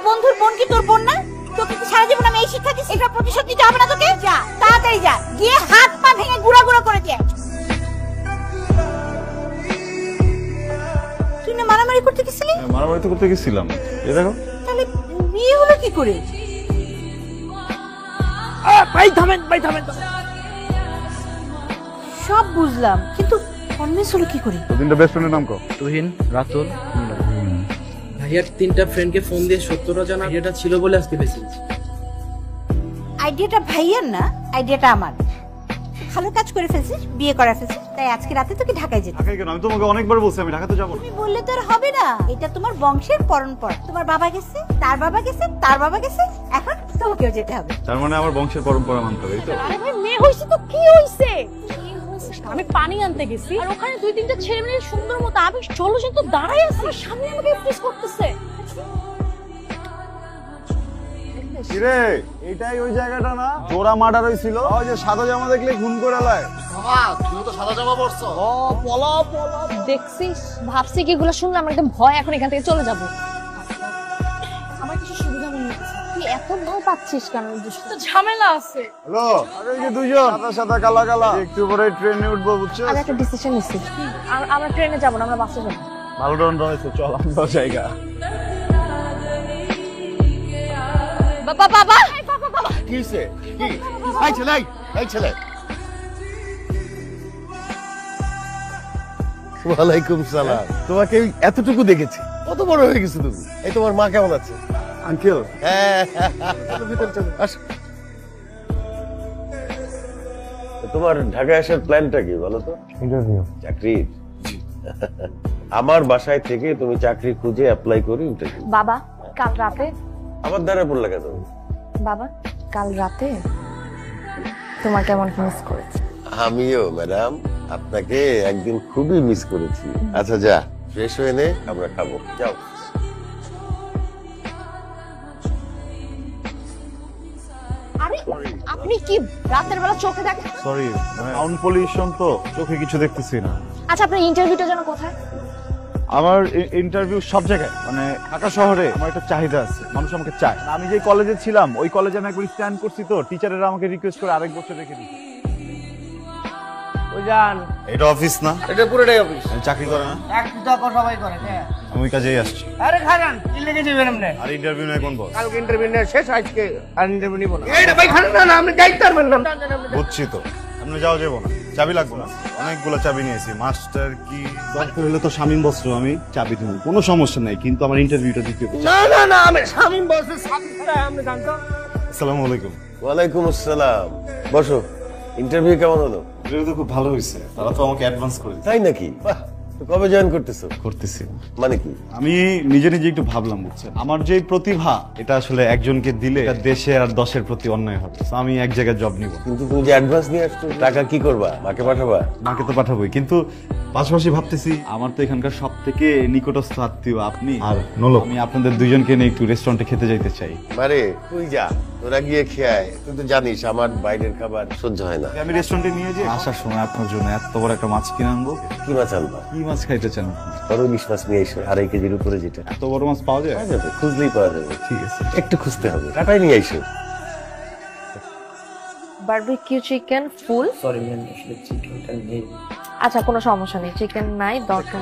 বন্ধুর বোন কি তোর বোন না? তোকে কি সারা জীবন আমি এই শিক্ষা দিচ্ছি? এটা প্রতিশোধ নিতে হবে না তোকে? যা তাড়াতাড়ি যা, গিয়ে হাত পা ভেঙে গুঁড়া গুঁড়া করে দিয়ে। তুই না মারামারি করতে গেছিলি? মারামারি তো করতে গেছিলাম। এই দেখো। তাহলে বিয়ে হলো কি করে? ভাই থামেন, ভাই থামেন। সব বুঝলাম, কিন্তু কনভিন্স হলো কি করে? তিনটা বেস্ট ফ্রেন্ডের নাম কও। তুহিন, রাতুল, ভাইয়ার তিনটা ফ্রেন্ডকে ফোন দিয়ে সত্যটা জানা আইডিয়াটা ছিল বলে আজকে বেঁচে গেছি। আইডিয়াটা ভাইয়ার না, আইডিয়াটা আমার। ভালো কাজ করে ফেলছিস, বিয়ে করা ফেলছিস, তাই আজকে রাতে তোকে ঢাকায় যেতে। ঢাকায় কেন? আমি তোমাকে অনেকবার বলছি আমি ঢাকাতে যাবো না। তুমি বললে তো আর হবে না, এটা তোমার বংশের পরম্পরা। তোমার বাবা গেছে, তার বাবা গেছে, তার বাবা গেছে, এখন তোমাকেও যেতে হবে। তার মানে আমার বংশের পরম্পরা মানতে হবে, এই তো? আরে ভাই মেয়ে হইছে তো কি হইছে? আমি পানি আনতে গেছি আর ওখানে দুই তিনটা ছেলে মেয়ে সুন্দর মতো আমি চলো তো দাঁড়াই আছে, আমার সামনে আমাকে প্রেস করতেছে। কিরে, এটাই ওই জায়গাটা না জোড়া মার্ডার হইছিল? ওই যে সাদা জামা দেখলে খুন করে লাই। বাবা তুইও তো সাদা জামা পরছো। ও পলা পলা। দেখছিস, ভাবছি কি এগুলো শুনলে আমার একদম ভয়, এখন এখান থেকে চলে যাব। আমার কিছু সুবিধা মনে হচ্ছে। তুই এত ভয় পাচ্ছিস কেন? তো ঝামেলা আছে। হ্যালো, আরে এই যে দুইজন সাদা সাদা কালা কালা, একটু পরে ট্রেনে উঠবো, বুঝছো? আমি একটা ডিসিশন নিচ্ছি, আমরা ট্রেনে যাব না, আমরা বাসে যাব। ভালো দন্ড হয়েছে, চল আমরা জায়গা। বাবা বাবা কি হইছে? কি? এই ছেলে, এই ছেলে। ওয়ালাইকুম সালাম। তোমাকে এতটুকু দেখেছি, কত বড় হয়ে গেছো তুমি। এই তোমার মা কেমন আছে? আঙ্কেল, হ্যাঁ, চলো ভিতরে চলো, আসো। তোমার ঢাকায় আসার প্ল্যানটা কি বলো তো? ইন্টারভিউ। চাকরির? আমার বাসায় থেকে তুমি চাকরি খুঁজে অ্যাপ্লাই করে ইন্টারভিউ। বাবা কাল রাতে, আমার দ্বারা পড়লে কেন? বাবা কাল রাতে তোমার কেমন মিস করেছি। আমিও ম্যাডাম আপনাকে একদিন খুবই মিস করেছি। আচ্ছা যা ফ্রেশ হয়ে নে, আমরা খাবো, যাও। আরে আপনি কি রাতের বেলা চোখে দেখেন? সরি, সাউন্ড পলিউশন তো, চোখে কিছু দেখতেছি না। আচ্ছা আপনার ইন্টারভিউটা যেন কোথায়? আমার ইন্টারভিউ সব জায়গায়, মানে ঢাকা শহরে আমার একটা চাহিদা আছে, মানুষ আমাকে চায়। আমি যে কলেজে ছিলাম ওই কলেজে আমি একবার স্ট্যান্ড করছি, তো টিচারেরা আমাকে রিকোয়েস্ট করে আরেক বছর রেখে দিচ্ছে। ওই যান, এটা অফিস না? এটা পুরোটাই অফিস। আমি চাকরি করে না, চাকরি তো এখন সবাই করে। হ্যাঁ, আমি ওই কাজেই আসছি। আরে খারান কি লেগে যাবেন আপনি? আর ইন্টারভিউ নেই কোন বস? কালকে ইন্টারভিউ শেষ, আজকে আর ইন্টারভিউ নিব না। এইটা ভাই খারান না, আপনি যাইতে পারবেন না। বুঝছি তো, আপনি যাও যাবো না, চাবি লাগবে না। অনেকগুলো চাবি নিয়েছি। মাস্টার কি দরকার হলে তো শামীম বস্ত্র আমি চাবি দেবো, কোনো সমস্যা নাই, কিন্তু আমার ইন্টারভিউটা দিতে হবে। না না না, আমি শামীম বসের সাথে ছাড়া আপনি জানতো। আসসালামু আলাইকুম। ওয়ালাইকুম আসসালাম, বসো। ইন্টারভিউ কেমন হলো? ইন্টারভিউ তো খুব ভালো হয়েছে, তারা তো আমাকে অ্যাডভান্স করে দিয়েছে। তাই নাকি? বাহ, তো কবে জয়েন করতেছো? করতেছি মানে কি? আমি নিজে নিজে একটু ভাবলাম, বুঝছেন, আমার যে প্রতিভা এটা আসলে একজনকে দিলে এটা দেশে আর দশের প্রতি অন্যায় হবে। তো আমি এক জায়গায় জব নিব। কিন্তু তুমি যে অ্যাডভান্স নিয়ে আসছো, টাকা কি করবা? মাকে পাঠাবা? মাকে তো পাঠাবোই, কিন্তু পাশাপাশি ভাবতেছি আমার তো এখানকার সব থেকে নিকটস্থ আত্মীয় আপনি আর নোলক, আমি আপনাদের দুইজনকে নিয়ে একটু রেস্টুরেন্টে খেতে যাইতে চাই। মারে তুই যা, তোরা গিয়ে খেয়ে, তুই তো জানিস আমার বাইরের খাবার সহ্য হয় না। আমি রেস্টুরেন্টে নিয়ে যাই, আসার সময় আপনার জন্য এত বড় একটা মাছ কিনে আনবো। কি মাছ আনবা? কি মাছ খাইতে চান? বড় ইলিশ মাছ নিয়ে এসো, 2.5 কেজির উপরে যেটা। এত বড় মাছ পাওয়া যায়? পাওয়া যাবে, খুঁজলেই পাওয়া যাবে। ঠিক আছে। একটু খুঁজতে হবে, টাকাই নিয়ে এসো। বারবিকিউ চিকেন ফুল। সরি ম্যাম, আসলে চিকেনটা নেই। আচ্ছা কোনো সমস্যা নেই, চিকেন নাই দরকার।